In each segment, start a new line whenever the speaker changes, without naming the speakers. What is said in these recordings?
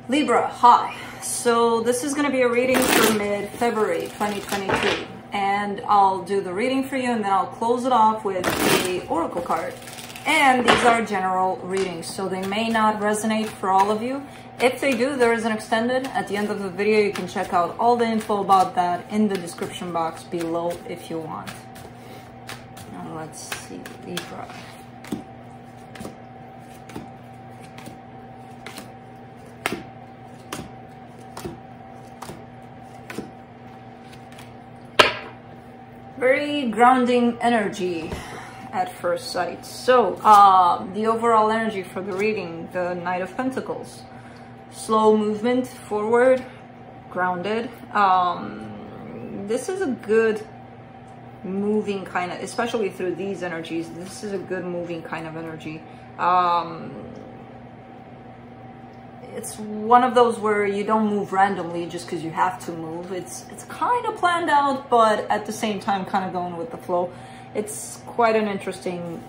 Libra, hi. So this is going to be a reading for mid-February 2023, and I'll do the reading for you and then I'll close it off with a oracle card. And these are general readings, so they may not resonate for all of you. If they do, there is an extended at the end of the video. You can check out all the info about that in the description box below if you want. Now let's see, Libra. Very grounding energy at first sight. So the overall energy for the reading, the Knight of Pentacles. Slow movement forward, grounded. This is a good moving kind of, especially through these energies, this is a good moving kind of energy. It's one of those where you don't move randomly just because you have to move. It's kind of planned out, but at the same time kind of going with the flow. It's quite an interesting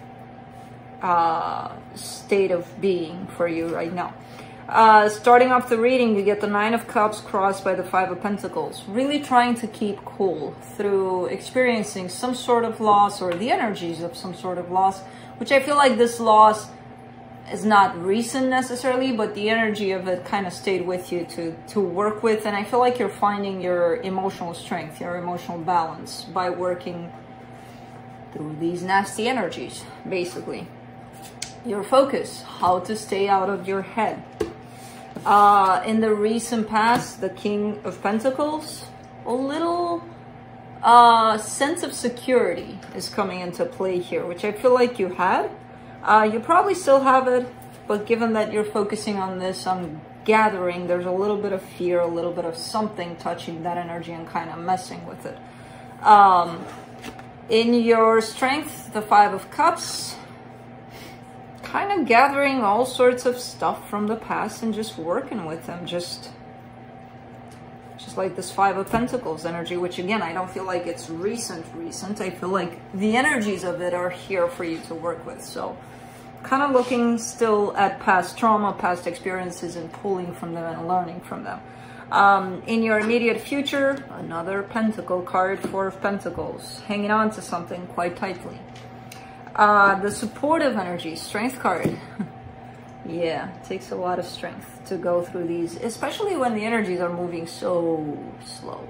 state of being for you right now. Starting off the reading, you get the Nine of Cups crossed by the Five of Pentacles. Really trying to keep cool through experiencing some sort of loss or the energies of some sort of loss, which I feel like this loss is not recent necessarily, but the energy of it kind of stayed with you to work with. And I feel like you're finding your emotional strength, your emotional balance by working through these nasty energies, basically. Your focus, how to stay out of your head. In the recent past, the King of Pentacles, a little sense of security is coming into play here, which I feel like you had. You probably still have it, but given that you're focusing on this, I'm gathering there's a little bit of fear, a little bit of something touching that energy and kind of messing with it. In your strength, the Five of Cups, kind of gathering all sorts of stuff from the past and just working with them, just like this Five of Pentacles energy, which again, I don't feel like it's recent. I feel like the energies of it are here for you to work with. So kind of looking still at past trauma, past experiences, and pulling from them and learning from them. In your immediate future, another Pentacle card, Four of Pentacles, hanging on to something quite tightly. The supportive energy, Strength card. Yeah, it takes a lot of strength to go through these, especially when the energies are moving so slow.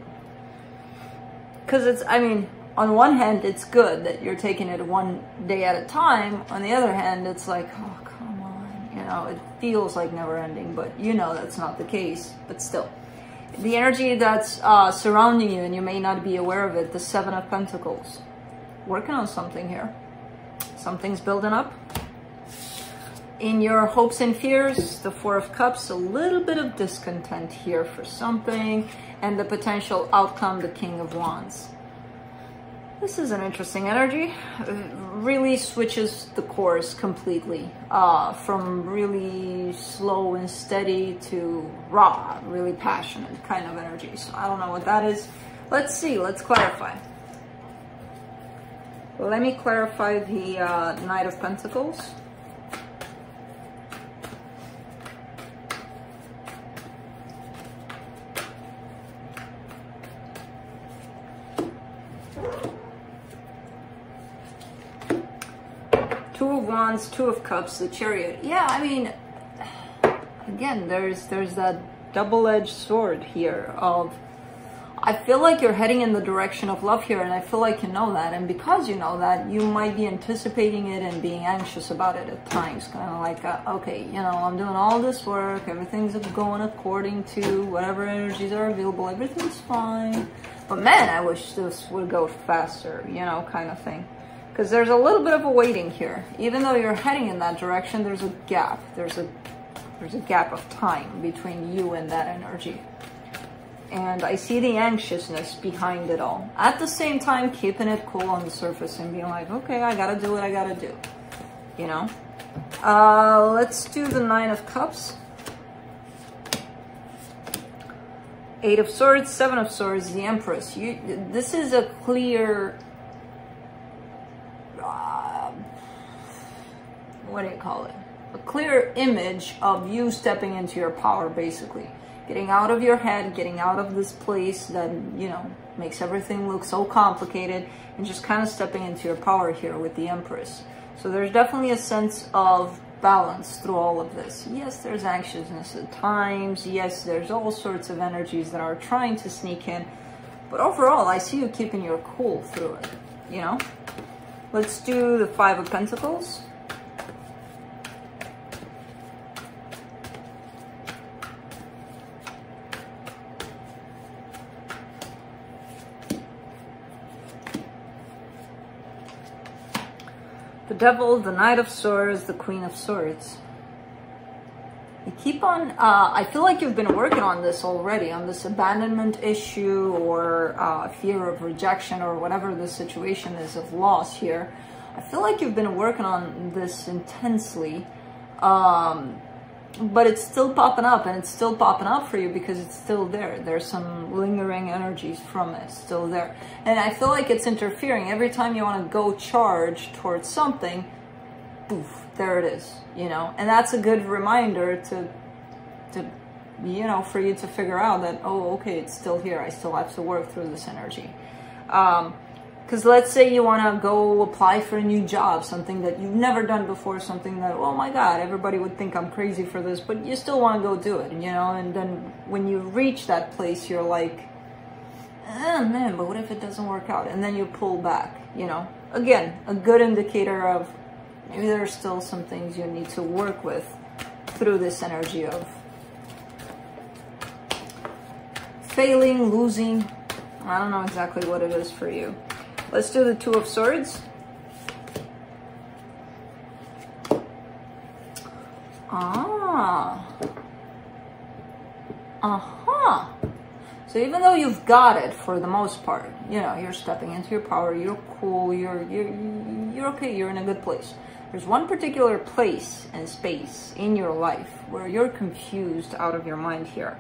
Because it's, I mean, on one hand, it's good that you're taking it one day at a time. On the other hand, it's like, oh, come on. You know, it feels like never ending, but you know that's not the case. But still, the energy that's surrounding you, and you may not be aware of it, the Seven of Pentacles. Working on something here. Something's building up. In your hopes and fears, the Four of Cups, a little bit of discontent here for something, and the potential outcome, the King of Wands. This is an interesting energy. It really switches the course completely, from really slow and steady to raw, really passionate kind of energy. So I don't know what that is. Let's see, let's clarify. Let me clarify the Knight of Pentacles. Two of Wands, Two of Cups, the Chariot. Yeah, I mean, again, there's that double-edged sword here of, I feel like you're heading in the direction of love here, and I feel like you know that, and because you know that, you might be anticipating it and being anxious about it at times, kind of like, okay, you know, I'm doing all this work, everything's going according to whatever energies are available, everything's fine, but man, I wish this would go faster, you know, kind of thing. Because there's a little bit of a waiting here. Even though you're heading in that direction, there's a gap. There's a gap of time between you and that energy. And I see the anxiousness behind it all. At the same time, keeping it cool on the surface and being like, okay, I gotta do what I gotta do. You know? Let's do the Nine of Cups. Eight of Swords, Seven of Swords, the Empress. This is a clear... what do you call it? a clear image of you stepping into your power, basically. Getting out of your head, getting out of this place that, you know, makes everything look so complicated, and just kind of stepping into your power here with the Empress. So there's definitely a sense of balance through all of this. Yes, there's anxiousness at times. Yes, there's all sorts of energies that are trying to sneak in. But overall, I see you keeping your cool through it, you know? Let's do the Five of Pentacles. The Devil, the Knight of Swords, the Queen of Swords. You keep on, I feel like you've been working on this already, on this abandonment issue or fear of rejection or whatever the situation is of loss here. I feel like you've been working on this intensely, but it's still popping up, and it's still popping up for you because it's still there. There's some lingering energies from it still there. And I feel like it's interfering. Every time you want to go charge towards something, poof, there it is, you know? And that's a good reminder to you know, for you to figure out that, oh, okay, it's still here. I still have to work through this energy. Because let's say you want to go apply for a new job, something that you've never done before, something that, oh my God, everybody would think I'm crazy for this, but you still want to go do it, you know? And then when you reach that place, you're like, oh man, but what if it doesn't work out? And then you pull back, you know? Again, a good indicator of maybe there's still some things you need to work with through this energy of failing, losing. I don't know exactly what it is for you. Let's do the Two of Swords. So even though you've got it for the most part, you know, you're stepping into your power, you're cool, you're okay, you're in a good place. There's one particular place and space in your life where you're confused out of your mind here.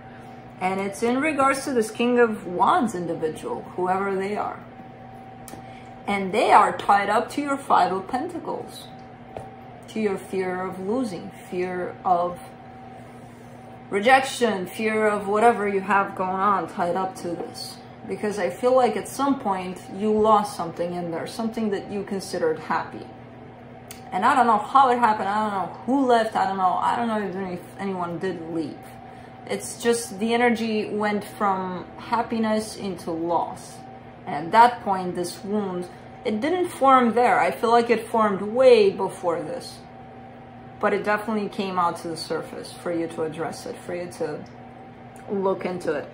And it's in regards to this King of Wands individual, whoever they are. And they are tied up to your Five of Pentacles, to your fear of losing, fear of rejection, fear of whatever you have going on tied up to this. Because I feel like at some point you lost something in there, something that you considered happy. And I don't know how it happened, I don't know who left, I don't know even if anyone did leave. It's just the energy went from happiness into loss. And at that point, this wound, it didn't form there. I feel like it formed way before this. But it definitely came out to the surface for you to address it, for you to look into it.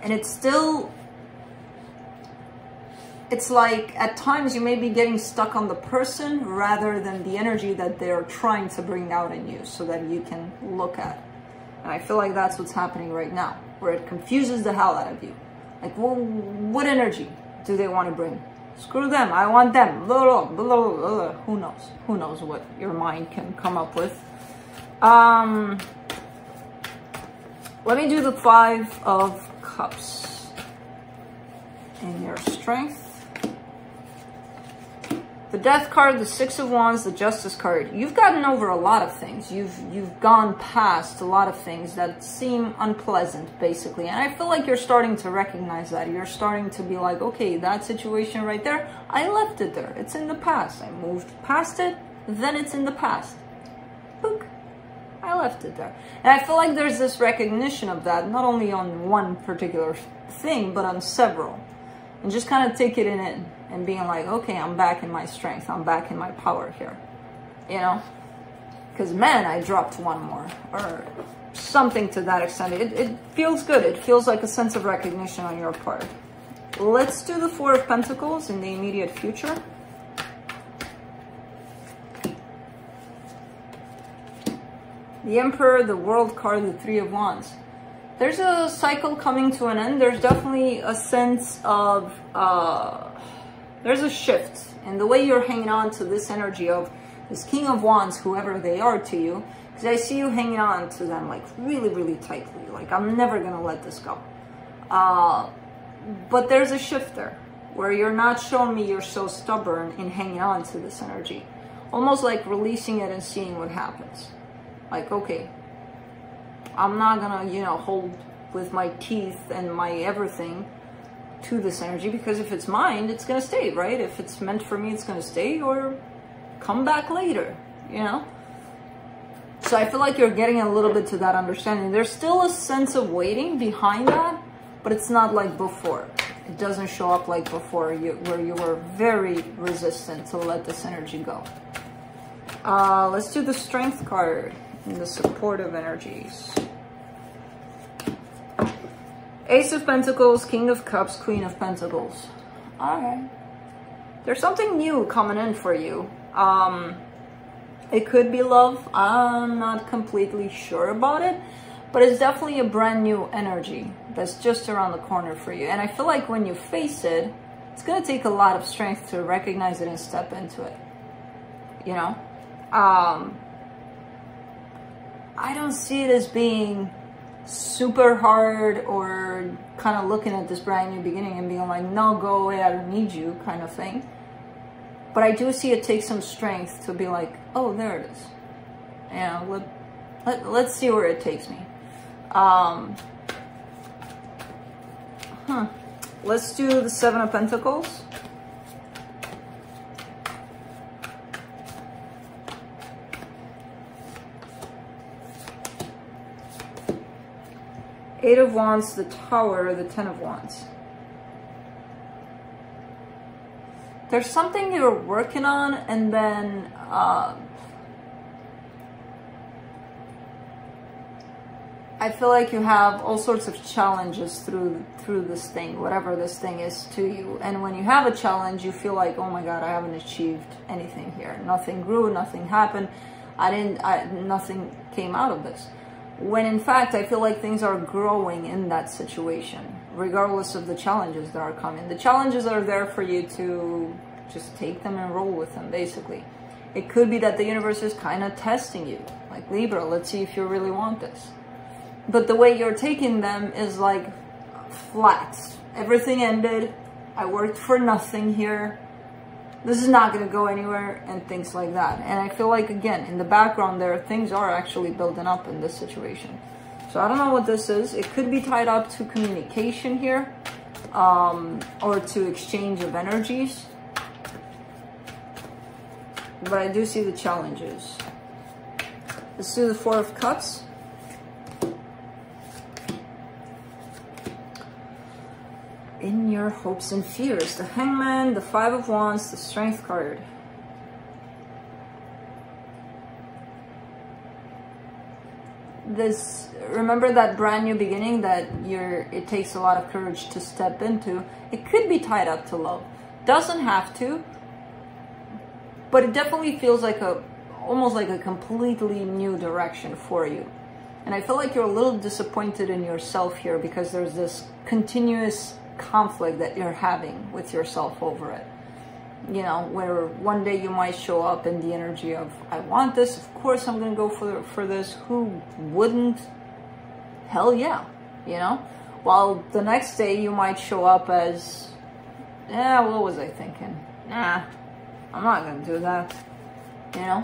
And it's still, it's like at times you may be getting stuck on the person rather than the energy that they're trying to bring out in you so that you can look at. And I feel like that's what's happening right now, where it confuses the hell out of you. Like, well, what energy do they want to bring? Screw them, I want them. Blah, blah, blah, blah. Who knows? Who knows what your mind can come up with. Let me do the Five of Cups. In your strength. The Death card, the Six of Wands, the Justice card. You've gotten over a lot of things. You've gone past a lot of things that seem unpleasant, basically. And I feel like you're starting to recognize that. You're starting to be like, okay, that situation right there, I left it there. It's in the past. I moved past it, then it's in the past. Look, I left it there. And I feel like there's this recognition of that, not only on one particular thing, but on several. And just kind of take it in and being like, okay, I'm back in my strength. I'm back in my power here, you know? Because, man, I dropped one more or something to that extent. It feels good. It feels like a sense of recognition on your part. Let's do the Four of Pentacles in the immediate future. The Emperor, the World card, the Three of Wands. There's a cycle coming to an end. There's definitely a sense of, there's a shift in the way you're hanging on to this energy of this King of Wands, whoever they are to you. Because I see you hanging on to them like really, really tightly. Like, I'm never going to let this go. But there's a shift there where you're not showing me you're so stubborn in hanging on to this energy. Almost like releasing it and seeing what happens. Like, okay, I'm not gonna, you know, hold with my teeth and my everything to this energy, because if it's mine, it's gonna stay, right? If it's meant for me, it's gonna stay or come back later, you know? So I feel like you're getting a little bit to that understanding. There's still a sense of waiting behind that, but it's not like before. It doesn't show up like before, where you were very resistant to let this energy go. Let's do the Strength card and the supportive energies. Ace of Pentacles, King of Cups, Queen of Pentacles. Alright. There's something new coming in for you. It could be love. I'm not completely sure about it. But it's definitely a brand new energy that's just around the corner for you. And I feel like when you face it, it's going to take a lot of strength to recognize it and step into it. You know? I don't see it as being super hard or kind of looking at this brand new beginning and being like, no, go away, I don't need you kind of thing. But I do see it take some strength to be like, oh, there it is. You know, let's see where it takes me. Let's do the Seven of Pentacles. Eight of Wands, the Tower, the Ten of Wands. There's something you're working on, and then I feel like you have all sorts of challenges through this thing, whatever this thing is to you. And when you have a challenge, you feel like, oh my God, I haven't achieved anything here. Nothing grew, nothing happened. Nothing came out of this. When in fact, I feel like things are growing in that situation, regardless of the challenges that are coming. The challenges are there for you to just take them and roll with them, basically. It could be that the universe is kind of testing you. Like, Libra, let's see if you really want this. But the way you're taking them is like flat. Everything ended. I worked for nothing here. This is not going to go anywhere, and things like that. And I feel like, again, in the background there, things are actually building up in this situation. So I don't know what this is. It could be tied up to communication here, or to exchange of energies. But I do see the challenges. Let's do the Four of Cups. In your hopes and fears. The Hangman, the Five of Wands, the Strength card. This, remember that brand new beginning that it takes a lot of courage to step into. It could be tied up to love. Doesn't have to, but it definitely feels like almost like a completely new direction for you. And I feel like you're a little disappointed in yourself here, because there's this continuous conflict that you're having with yourself over it. You know, where one day you might show up in the energy of, I want this, of course I'm gonna go for this, who wouldn't? Hell yeah, you know? While the next day you might show up as, yeah, what was I thinking? Nah, I'm not gonna do that, you know?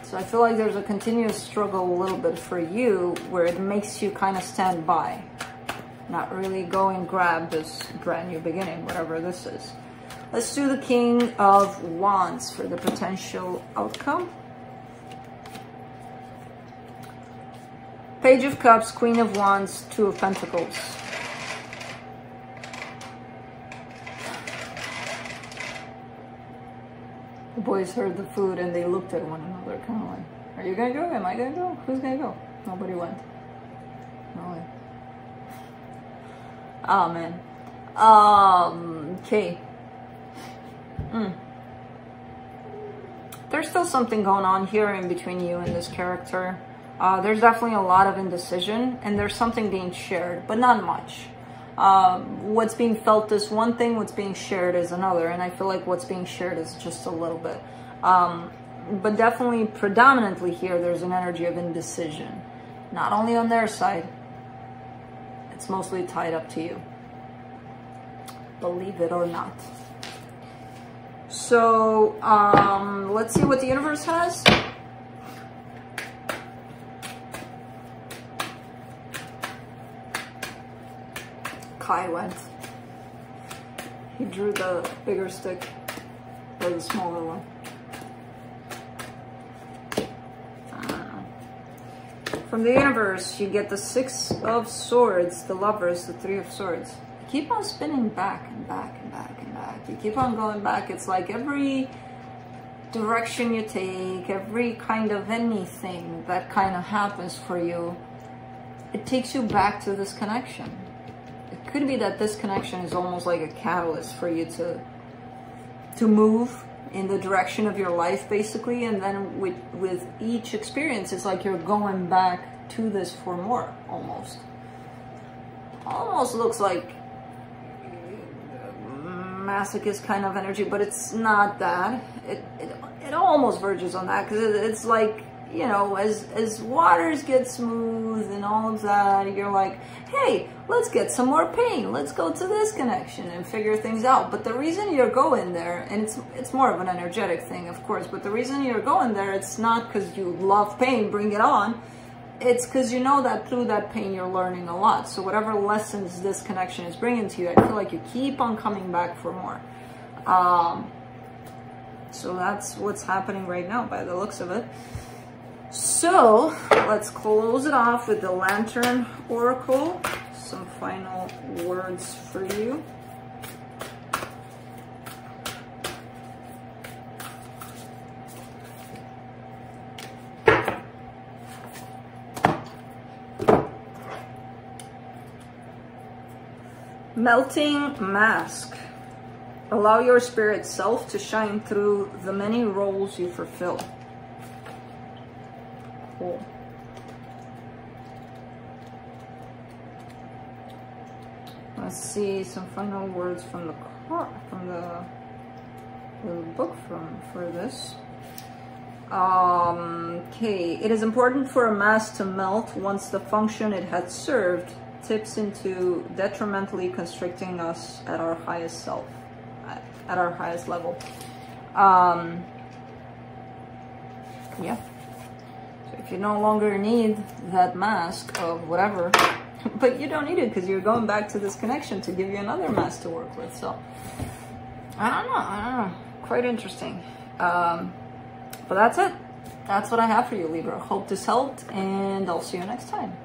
So I feel like there's a continuous struggle a little bit for you, where it makes you kind of stand by. Not really go and grab this brand new beginning, whatever this is. Let's do the King of Wands for the potential outcome. Page of Cups, Queen of Wands, Two of Pentacles. The boys heard the food and they looked at one another, kind of like, are you gonna go? Am I gonna go? Who's gonna go? Nobody went. No way. Oh man. Okay. There's still something going on here in between you and this character. There's definitely a lot of indecision, and there's something being shared, but not much. What's being felt is one thing, what's being shared is another, and I feel like what's being shared is just a little bit. But definitely, predominantly here, there's an energy of indecision. Not only on their side, it's mostly tied up to you. Believe it or not. So, let's see what the universe has. Kai went. He drew the bigger stick or the smaller one. From the universe, you get the Six of Swords, the Lovers, the Three of Swords. You keep on spinning back and back and back and back. You keep on going back. It's like every direction you take, every kind of anything that kind of happens for you, it takes you back to this connection. It could be that this connection is almost like a catalyst for you to move in the direction of your life, basically, and then with each experience, it's like you're going back to this for more, almost. Almost looks like masochist kind of energy, but it's not that. It almost verges on that, because it's like, you know, as waters get smooth and all of that, you're like, hey, let's get some more pain. Let's go to this connection and figure things out. But the reason you're going there, and it's more of an energetic thing, of course, but the reason you're going there, it's not because you love pain, bring it on. It's because you know that through that pain, you're learning a lot. So whatever lessons this connection is bringing to you, I feel like you keep on coming back for more. So that's what's happening right now by the looks of it. So let's close it off with the Lantern Oracle. Some final words for you. Melting Mask. Allow your spirit self to shine through the many roles you fulfill. Cool. Let's see some final words from the card, from the book for this. Okay, it is important for a mask to melt once the function it had served tips into detrimentally constricting us at our highest self, at our highest level. Yeah. So if you no longer need that mask of whatever, but you don't need it because you're going back to this connection to give you another mask to work with. So I don't know. Quite interesting. But that's it. That's what I have for you, Libra. Hope this helped, and I'll see you next time.